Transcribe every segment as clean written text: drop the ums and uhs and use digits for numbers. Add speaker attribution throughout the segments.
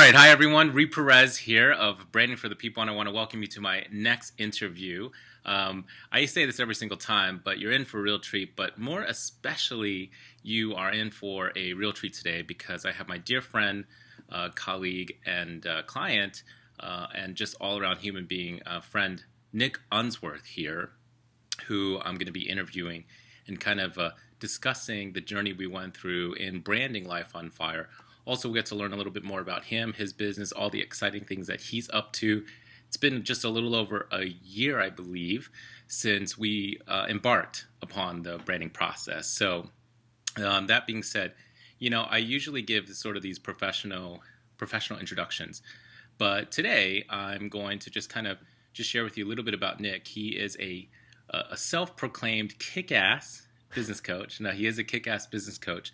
Speaker 1: right. Hi, everyone. Perez here of Branding for the People, and I want to welcome you to my next interview. I say this every single time, but you're in for a real treat. But more especially, you are in for a real treat today because I have my dear friend, colleague, and client, and just all-around human being, friend, Nick Unsworth here, who I'm going to be interviewing and kind of discussing the journey we went through in branding Life on Fire. Also, we get to learn a little bit more about him, his business, all the exciting things that he's up to. It's been just a little over a year, I believe, since we embarked upon the branding process. So that being said, I usually give sort of these professional introductions. But today, I'm going to just share with you a little bit about Nick. He is a self-proclaimed kick-ass business coach. Now, he is a kick-ass business coach.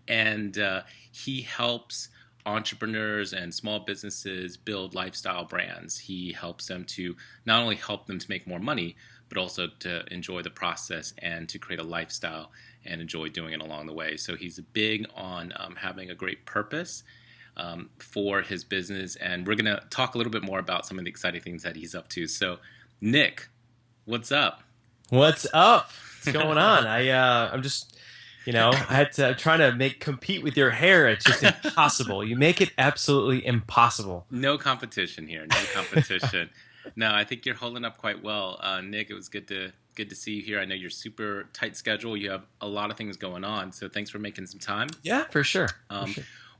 Speaker 1: And he helps entrepreneurs and small businesses build lifestyle brands. He helps them to not only help them to make more money, but also to enjoy the process and to create a lifestyle and enjoy doing it along the way. So he's big on having a great purpose for his business. And we're going to talk a little bit more about some of the exciting things that he's up to. So, Nick, what's up?
Speaker 2: What's up? What's going on? I'm just, I had to try to compete with your hair. It's just impossible. You make it absolutely impossible.
Speaker 1: No competition here. No competition. No, I think you're holding up quite well, Nick. It was good to see you here. I know you're super tight schedule. You have a lot of things going on, so thanks for making some time.
Speaker 2: Yeah, for sure.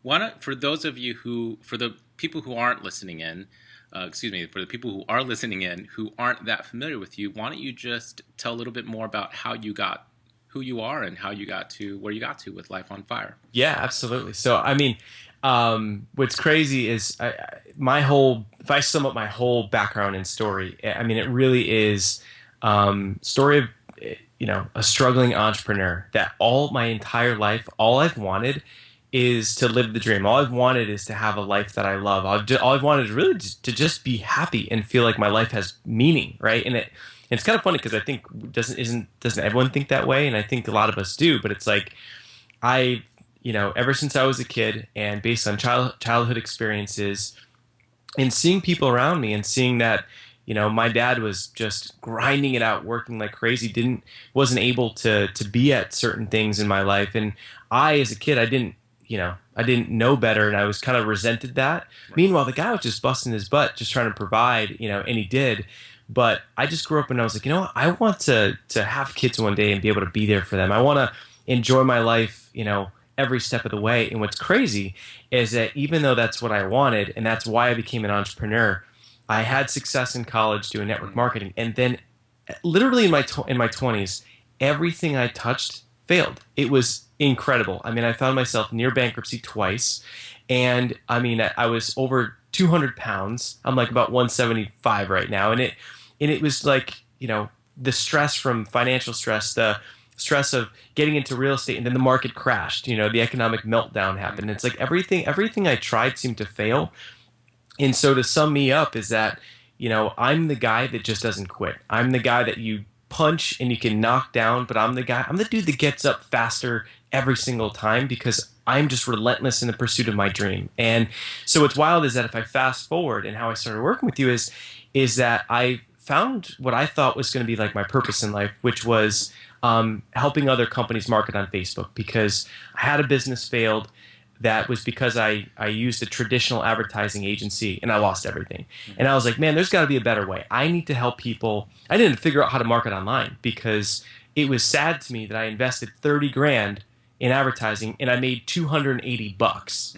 Speaker 1: Why not, for the people who aren't listening in, for the people who are listening in who aren't that familiar with you, why don't you just tell a little bit more about who you are and how you got to where you got to with Life on Fire?
Speaker 2: Yeah, absolutely. So, what's crazy is if I sum up my whole background and story, it really is story of, a struggling entrepreneur that all my entire life, all I've wanted is to live the dream. All I've wanted is to have a life that I love. All I've wanted is really to just be happy and feel like my life has meaning, right? And it's kind of funny because I think doesn't everyone think that way? And I think a lot of us do. But it's like ever since I was a kid, and based on childhood experiences, and seeing people around me, and seeing that my dad was just grinding it out, working like crazy, wasn't able to be at certain things in my life, and I, as a kid, I didn't know better, and I was kind of resented that. Right. Meanwhile, the guy was just busting his butt, just trying to provide, and he did. But I just grew up and I was like, I want to have kids one day and be able to be there for them. I want to enjoy my life, every step of the way. And what's crazy is that even though that's what I wanted, and that's why I became an entrepreneur, I had success in college doing network marketing, and then literally in my 20s, everything I touched failed. It was incredible. I found myself near bankruptcy twice, and I was over 200 pounds. I'm like about 175 right now, and it was like the stress from financial stress, the stress of getting into real estate, and then the market crashed. The economic meltdown happened. It's like everything I tried seemed to fail. And so to sum me up is that I'm the guy that just doesn't quit. I'm the guy that you punch and you can knock down, but I'm the dude that gets up faster every single time because I'm just relentless in the pursuit of my dream. And so what's wild is that if I fast forward, and how I started working with you is that I found what I thought was going to be like my purpose in life, which was helping other companies market on Facebook, because I had a business failed. That was because I used a traditional advertising agency and I lost everything. And I was like, man, there's got to be a better way. I need to help people. I didn't figure out how to market online because it was sad to me that I invested 30 grand in advertising and I made $280.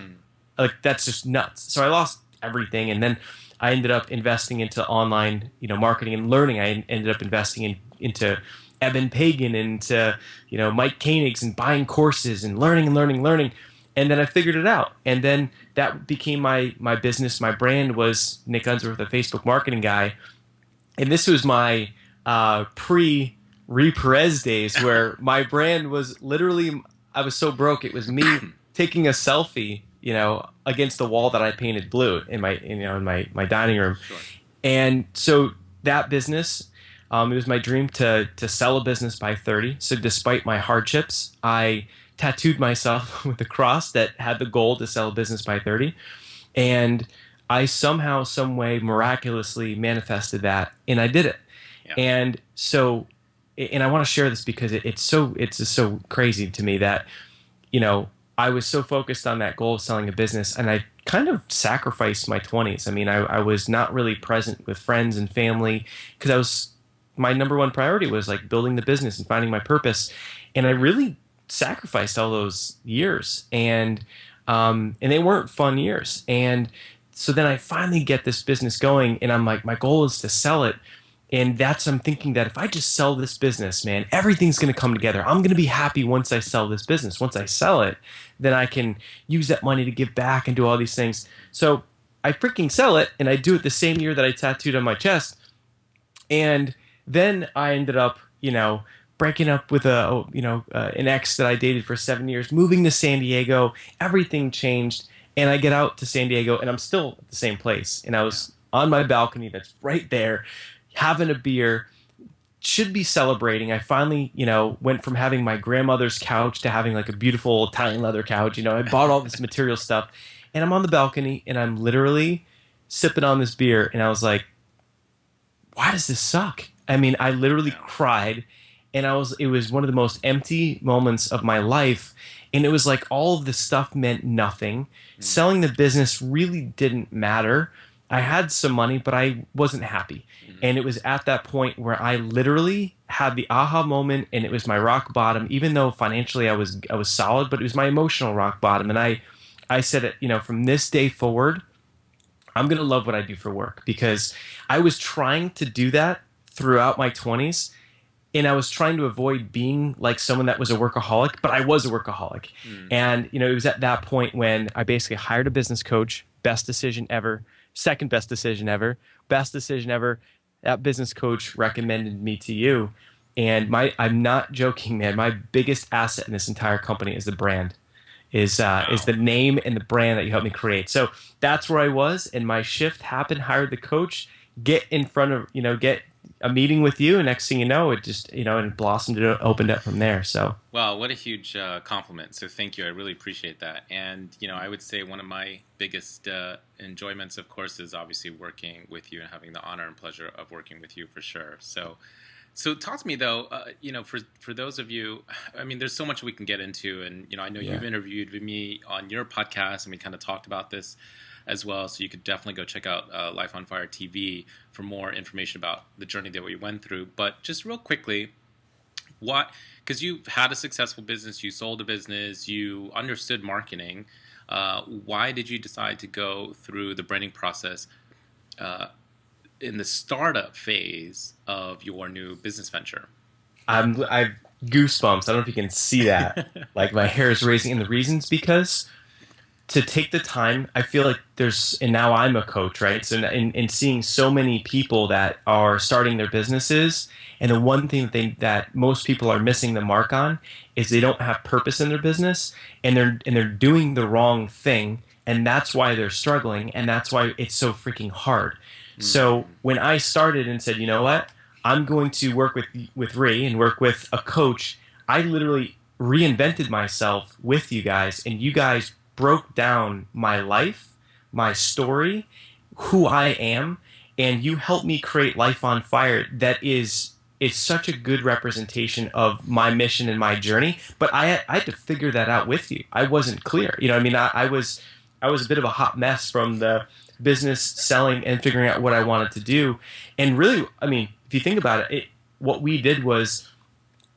Speaker 2: Like, that's just nuts. So I lost everything, and then I ended up investing into online, marketing and learning. I ended up investing into Eben Pagan, into Mike Koenig's, and buying courses and learning. And then I figured it out. And then that became my business. My brand was Nick Unsworth, the Facebook marketing guy. And this was my pre-Perez days, where my brand was literally, I was so broke. It was me taking a selfie, against the wall that I painted blue in my dining room.
Speaker 1: Sure.
Speaker 2: And so that business, it was my dream to sell a business by 30. So despite my hardships, I tattooed myself with a cross that had the goal to sell a business by 30. And I somehow, some way, miraculously manifested that, and I did it.
Speaker 1: Yeah.
Speaker 2: And so, and I want to share this because it's just so crazy to me that, I was so focused on that goal of selling a business, and I kind of sacrificed my 20s. I mean, I was not really present with friends and family because my number one priority was like building the business and finding my purpose. And I really sacrificed all those years, and they weren't fun years. And so then I finally get this business going, and I'm like, my goal is to sell it. And I'm thinking that if I just sell this business, man, everything's going to come together. I'm going to be happy once I sell this business. Once I sell it, then I can use that money to give back and do all these things. So I freaking sell it, and I do it the same year that I tattooed on my chest. And then I ended up, breaking up with an ex that I dated for 7 years, moving to San Diego. Everything changed, and I get out to San Diego, and I'm still at the same place. And I was on my balcony that's right there, having a beer, should be celebrating. I finally, went from having my grandmother's couch to having like a beautiful Italian leather couch. I bought all this material stuff, and I'm on the balcony, and I'm literally sipping on this beer, and I was like, why does this suck? I mean, I literally cried, and it was one of the most empty moments of my life. And it was like all of this stuff meant nothing. Selling the business really didn't matter. I had some money, but I wasn't happy. And it was at that point where I literally had the aha moment, and it was my rock bottom. Even though financially I was solid, but it was my emotional rock bottom. And I said, from this day forward, I'm going to love what I do for work, because I was trying to do that throughout my 20s, and I was trying to avoid being like someone that was a workaholic, but I was a workaholic. And, it was at that point when I basically hired a business coach. Best decision ever. Second best decision ever. Best decision ever. That business coach recommended me to you. And I'm not joking, man. My biggest asset in this entire company is the brand. Is the name and the brand that you helped me create. So that's where I was, and my shift happened, hired the coach, get in front of, get a meeting with you, and next thing you know, it just, and blossomed and opened up from there. So,
Speaker 1: wow, what a huge compliment. So thank you. I really appreciate that. And, I would say one of my biggest enjoyments, of course, is obviously working with you and having the honor and pleasure of working with you for sure. So talk to me, though, for those of you, I mean, there's so much we can get into. And, I know you've interviewed with me on your podcast, and we kind of talked about this as well. So you could definitely go check out Life on Fire TV for more information about the journey that we went through. But just real quickly, because you've had a successful business, you sold a business, you understood marketing, why did you decide to go through the branding process in the startup phase of your new business venture?
Speaker 2: I've goosebumps. I don't know if you can see that. Like, my hair is raising. And the reason's because to take the time, I feel like and now I'm a coach, right? So in seeing so many people that are starting their businesses, and the one thing that most people are missing the mark on is they don't have purpose in their business, and they're doing the wrong thing, and that's why they're struggling, and that's why it's so freaking hard. So when I started and said, you know what, I'm going to work with Ree and work with a coach, I literally reinvented myself with you guys, and you guys broke down my life, my story, who I am, and you helped me create Life on Fire that is such a good representation of my mission and my journey. But I had to figure that out with you. I wasn't clear. I was a bit of a hot mess from the business selling and figuring out what I wanted to do. And really, I mean, if you think about it, what we did was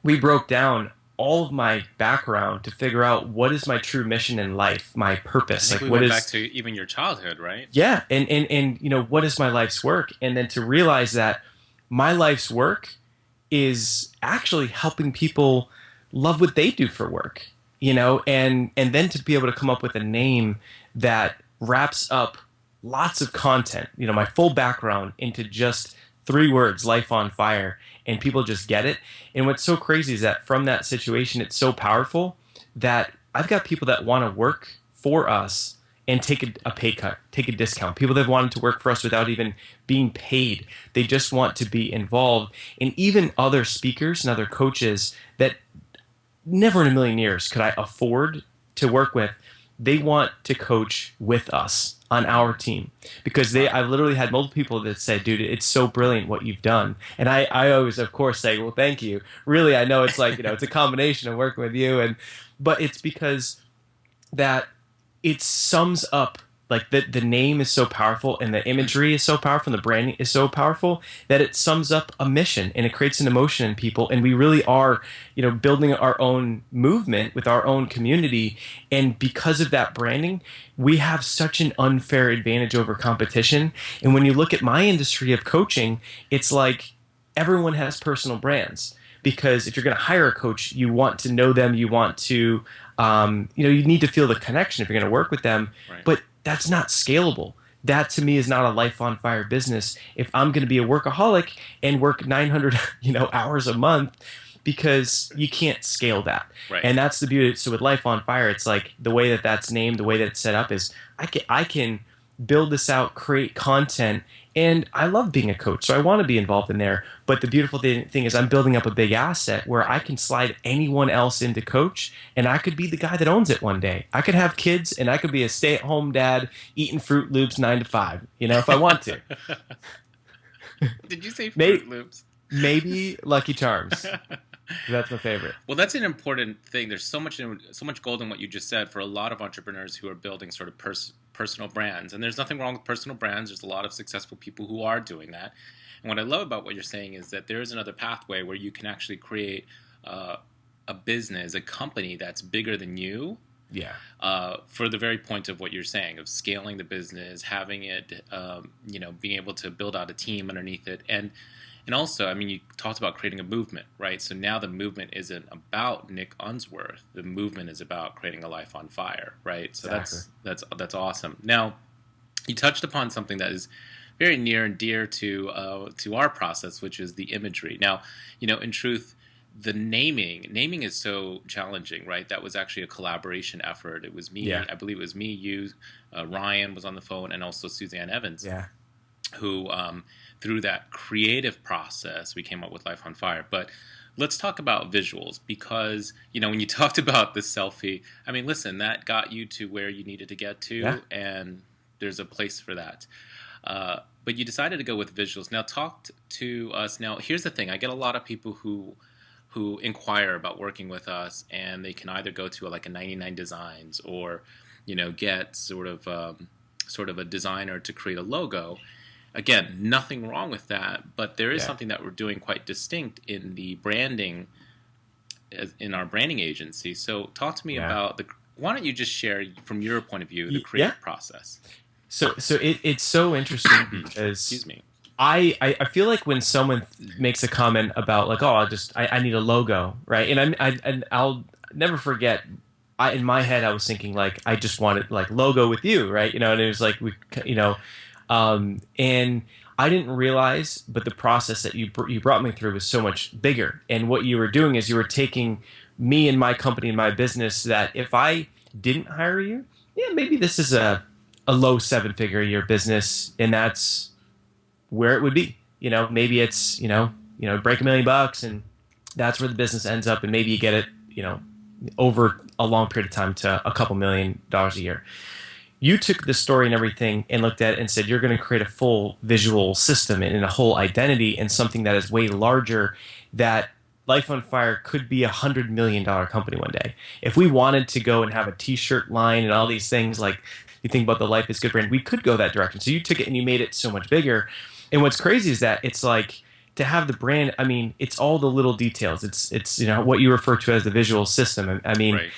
Speaker 2: we broke down all of my background to figure out what is my true mission in life, my purpose.
Speaker 1: I think we went back to even your childhood, right?
Speaker 2: Yeah, and what is my life's work? And then to realize that my life's work is actually helping people love what they do for work, and then to be able to come up with a name that wraps up lots of content, my full background into just 3 words, Life on Fire, and people just get it. And what's so crazy is that from that situation, it's so powerful that I've got people that want to work for us and take a pay cut, take a discount. People that have wanted to work for us without even being paid. They just want to be involved. And even other speakers and other coaches that never in a million years could I afford to work with. They want to coach with us on our team because
Speaker 1: Wow.
Speaker 2: I've literally had multiple people that say, dude, it's so brilliant what you've done. And I always, of course, say, well, thank you. Really, I know it's like, it's a combination of working with you. But it's because that it sums up like the name is so powerful and the imagery is so powerful and the branding is so powerful that it sums up a mission and it creates an emotion in people, and we really are building our own movement with our own community. And because of that branding, we have such an unfair advantage over competition. And when you look at my industry of coaching, it's like everyone has personal brands, because if you're going to hire a coach, you want to know them, you want to you need to feel the connection if you're going to work with them.
Speaker 1: Right.
Speaker 2: But that's not scalable. That to me is not a life on fire business. If I'm going to be a workaholic and work 900 hours a month, because you can't scale that.
Speaker 1: Right.
Speaker 2: And that's the beauty. So with Life on Fire, it's like the way that that's named, the way that it's set up is I can build this out, create content, and I love being a coach, so I want to be involved in there. But the beautiful thing is I'm building up a big asset where I can slide anyone else into coach, and I could be the guy that owns it one day. I could have kids, and I could be a stay-at-home dad eating Fruit Loops 9 to 5, if I want to.
Speaker 1: Did you say Fruit Loops?
Speaker 2: Maybe Lucky Charms. That's my favorite.
Speaker 1: Well, that's an important thing. There's so much gold in what you just said for a lot of entrepreneurs who are building sort of personal brands. And there's nothing wrong with personal brands. There's a lot of successful people who are doing that. And what I love about what you're saying is that there is another pathway where you can actually create a business, a company that's bigger than you.
Speaker 2: Yeah.
Speaker 1: For the very point of what you're saying, of scaling the business, having it, being able to build out a team underneath it. And also, I mean, you talked about creating a movement, right? So now the movement isn't about Nick Unsworth. The movement is about creating a life on fire, right? So
Speaker 2: exactly.
Speaker 1: that's awesome. Now, you touched upon something that is very near and dear to our process, which is the imagery. Now, in truth, the naming is so challenging, right? That was actually a collaboration effort. It was me,
Speaker 2: Yeah.
Speaker 1: I believe it was me, you, Ryan was on the phone, and also Suzanne Evans.
Speaker 2: Yeah.
Speaker 1: Who, through that creative process, we came up with Life on Fire. But let's talk about visuals, because, when you talked about the selfie, I mean, listen, that got you to where you needed to get to,
Speaker 2: Yeah.
Speaker 1: and there's a place for that. But you decided to go with visuals. Now, talk to us. Now, here's the thing. I get a lot of people who inquire about working with us, and they can either go to like a 99 Designs or, get sort of a designer to create a logo. Again, nothing wrong with that, but there is something that we're doing quite distinct in the branding, in our branding agency. So talk to me about why don't you just share from your point of view the creative process?
Speaker 2: So it's so interesting because
Speaker 1: excuse me.
Speaker 2: I feel like when someone makes a comment about like, oh, I need a logo, right? And I'll never forget. In my head, I was thinking like I just wanted like logo with you, right? And it was like and I didn't realize, but the process that you brought me through was so much bigger. And what you were doing is you were taking me and my company and my business that if I didn't hire you, maybe this is a low 7-figure a year business, and that's where it would be. Maybe it's break $1 million and that's where the business ends up, and maybe you get it over a long period of time to a couple $1 million a year. You took the story and everything and looked at it and said you're going to create a full visual system and a whole identity and something that is way larger, that Life on Fire could be $100 million company one day. If we wanted to go and have a t-shirt line and all these things, like you think about the Life is Good brand, we could go that direction. So you took it and you made it so much bigger. And what's crazy is that it's like, to have the brand, I mean, it's all the little details. It's what you refer to as the visual system. I mean,
Speaker 1: right.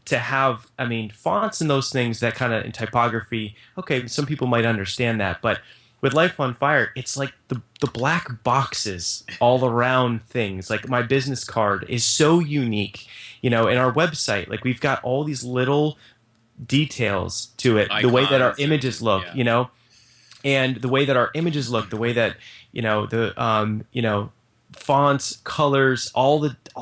Speaker 2: To have, fonts and those things, that kind of in typography, okay, some people might understand that. But with Life on Fire, it's like the black boxes all around things. Like my business card is so unique, in our website. Like we've got all these little details to it. The way that our images look, and the way that our images look, the way that, fonts, colors, all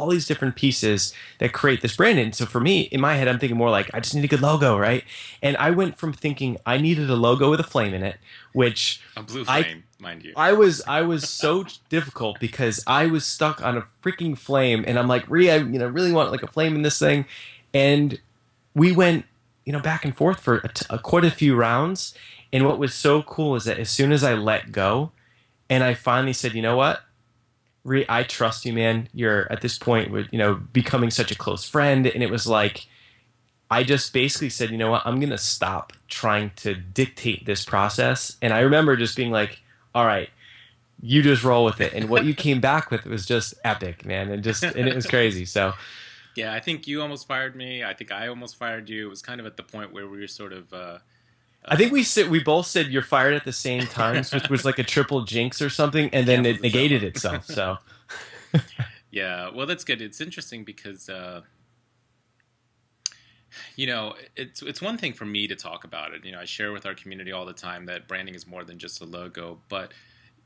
Speaker 2: these different pieces that create this brand. And so for me, in my head, I'm thinking more like I just need a good logo, right? And I went from thinking I needed a logo with a flame in it, which
Speaker 1: A blue flame, mind you.
Speaker 2: I was so difficult because I was stuck on a freaking flame, and I'm like, I really want like a flame in this thing, and we went back and forth for quite a few rounds. And what was so cool is that as soon as I let go, and I finally said, you know what, I trust you, man. You're at this point with becoming such a close friend, and it was like I just basically said, you know what, I'm gonna stop trying to dictate this process. And I remember just being like, all right, you just roll with it. And what you came back with was just epic, man, and it was crazy. So
Speaker 1: Yeah, I think you almost fired me. I think I almost fired you. It was kind of at the point where we were sort of.
Speaker 2: I think we both said you're fired at the same time, which was like a triple jinx or something, and then it negated itself. So
Speaker 1: Yeah, well, that's good. It's interesting because it's one thing for me to talk about it. I share with our community all the time that branding is more than just a logo, but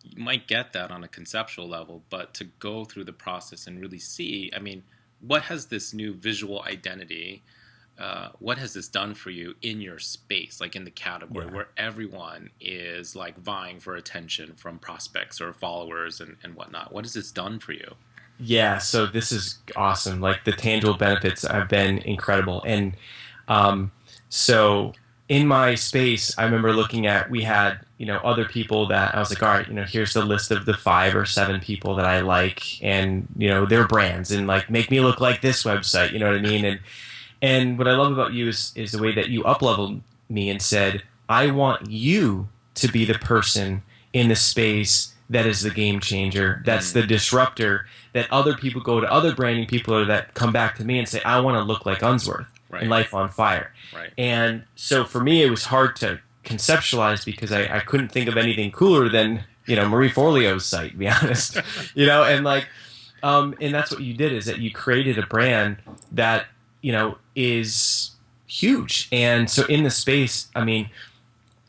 Speaker 1: you might get that on a conceptual level. But to go through the process and really see, I mean, what has this new visual identity? What has this done for you in your space, like in the category where everyone is like vying for attention from prospects or followers and whatnot? What has this done for you?
Speaker 2: yeah, so this is awesome. Like the tangible benefits have been incredible, and so in my space, I remember looking at we had other people that I was like, all right, here's the list of the 5 or 7 people that I like, and their brands, and like make me look like this website. You know what I mean? And what I love about you is the way that you up-leveled me and said, I want you to be the person in the space that is the game changer, that's the disruptor, that other people go to other branding people or that come back to me and say, I want to look like Unsworth and Life on Fire.
Speaker 1: Right.
Speaker 2: And so for me, it was hard to conceptualize because I couldn't think of anything cooler than, Marie Forleo's site, to be honest. And like, and that's what you did, is that you created a brand that, is huge. And so in the space, I mean,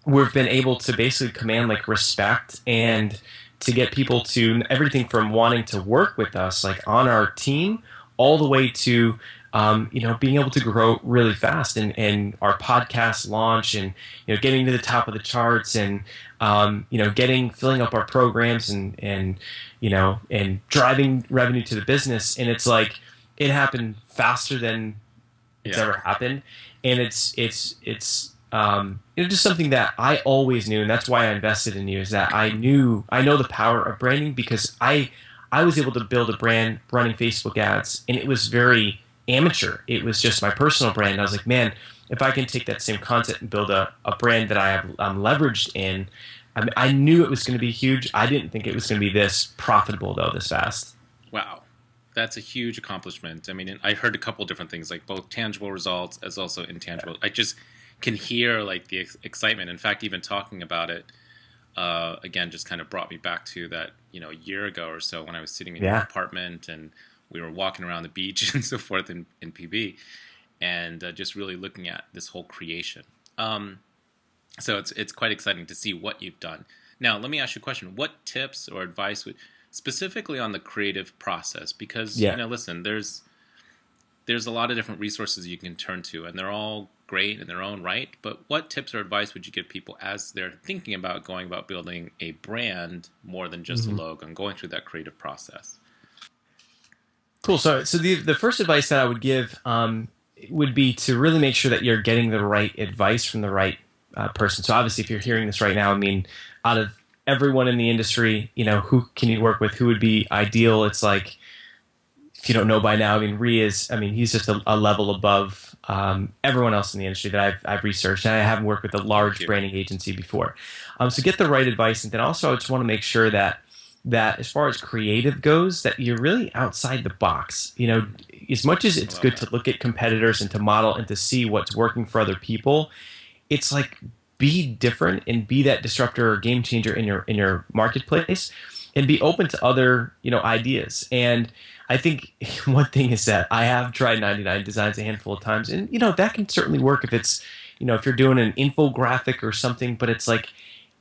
Speaker 2: we've been able to basically command like respect and to get people to everything from wanting to work with us, like on our team, all the way to, being able to grow really fast and our podcast launch and, getting to the top of the charts and, filling up our programs and driving revenue to the business. And it's like, it happened faster than it's ever happened. And it's just something that I always knew, and that's why I invested in you, is that I know the power of branding because I was able to build a brand running Facebook ads, and it was very amateur. It was just my personal brand. And I was like, man, if I can take that same concept and build a brand that I'm leveraged in, I knew it was going to be huge. I didn't think it was going to be this profitable, though, this fast.
Speaker 1: Wow. That's a huge accomplishment. I mean, I heard a couple different things, like both tangible results as also intangible. I just can hear like the excitement. In fact, even talking about it, again, just kind of brought me back to that, a year ago or so when I was sitting in your apartment and we were walking around the beach and so forth in PB, and just really looking at this whole creation. So it's quite exciting to see what you've done. Now, let me ask you a question. What tips or advice specifically on the creative process? Because, listen, there's a lot of different resources you can turn to, and they're all great in their own right. But what tips or advice would you give people as they're thinking about going about building a brand more than just a logo and going through that creative process?
Speaker 2: Cool. So the first advice that I would give would be to really make sure that you're getting the right advice from the right person. So obviously, if you're hearing this right now, I mean, out of everyone in the industry, who can you work with? Who would be ideal? It's like, if you don't know by now, I mean, he's just a level above everyone else in the industry that I've researched, and I haven't worked with a large branding agency before. So get the right advice, and then also I just want to make sure that as far as creative goes, that you're really outside the box. As much as it's good to look at competitors and to model and to see what's working for other people, it's like be different and be that disruptor or game changer in your marketplace, and be open to other ideas. And I think one thing is that I have tried 99 Designs a handful of times, and that can certainly work if it's if you're doing an infographic or something. But it's like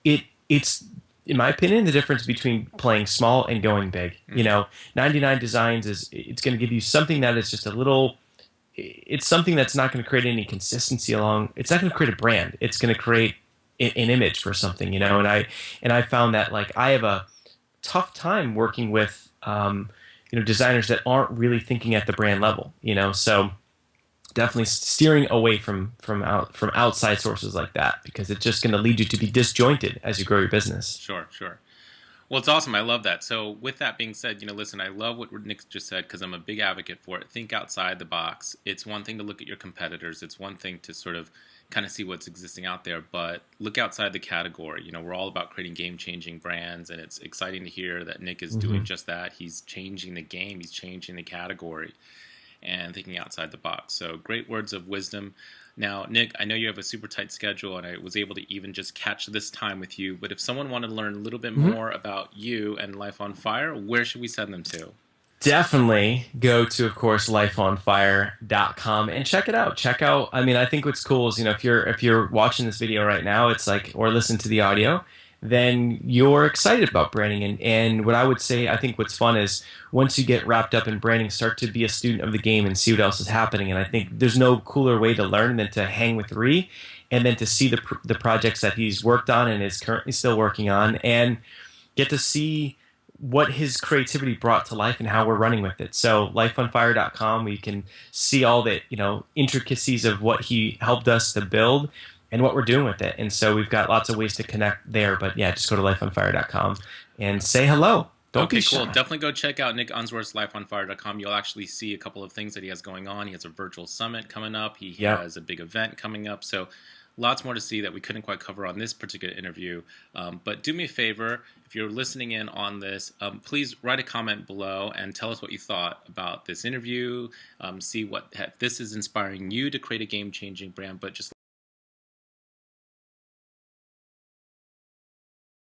Speaker 2: it's in my opinion, the difference between playing small and going big. You
Speaker 1: Mm-hmm.
Speaker 2: know, 99 Designs it's going to give you something that is just a little. It's something that's not going to create any consistency along. It's not going to create a brand. It's going to create an image for something. You know,
Speaker 1: Right.
Speaker 2: and I found that like I have a tough time working with designers that aren't really thinking at the brand level. You know, so definitely steering away from outside sources like that because it's just going to lead you to be disjointed as you grow your business.
Speaker 1: Sure, sure. Well, it's awesome. I love that. So, with that being said, listen, I love what Nick just said because I'm a big advocate for it. Think outside the box. It's one thing to look at your competitors, it's one thing to sort of kind of see what's existing out there, but look outside the category. We're all about creating game changing brands, and it's exciting to hear that Nick is doing
Speaker 2: Hmm.
Speaker 1: just that. He's changing the game, he's changing the category and thinking outside the box. So great words of wisdom. Now, Nick, I know you have a super tight schedule, and I was able to even just catch this time with you. But if someone wanted to learn a little bit
Speaker 2: Hmm.
Speaker 1: more about you and Life on Fire, where should we send them to?
Speaker 2: Definitely go to, of course, lifeonfire.com and check it out. Check out, I mean, I think what's cool is, if you're watching this video right now, it's like, or listen to the audio, then you're excited about branding. And what I would say, I think what's fun is once you get wrapped up in branding, start to be a student of the game and see what else is happening. And I think there's no cooler way to learn than to hang with Ree and then to see the projects that he's worked on and is currently still working on and get to see what his creativity brought to life and how we're running with it. So lifeonfire.com, we can see all the, intricacies of what he helped us to build and what we're doing with it. And so we've got lots of ways to connect there. But yeah, just go to lifeonfire.com and say hello. Don't be
Speaker 1: Okay, cool.
Speaker 2: shy.
Speaker 1: Definitely go check out Nick Unsworth's lifeonfire.com. You'll actually see a couple of things that he has going on. He has a virtual summit coming up. He
Speaker 2: Yep.
Speaker 1: has a big event coming up. So lots more to see that we couldn't quite cover on this particular interview. But do me a favor, if you're listening in on this, please write a comment below and tell us what you thought about this interview. See what if this is inspiring you to create a game-changing brand, but just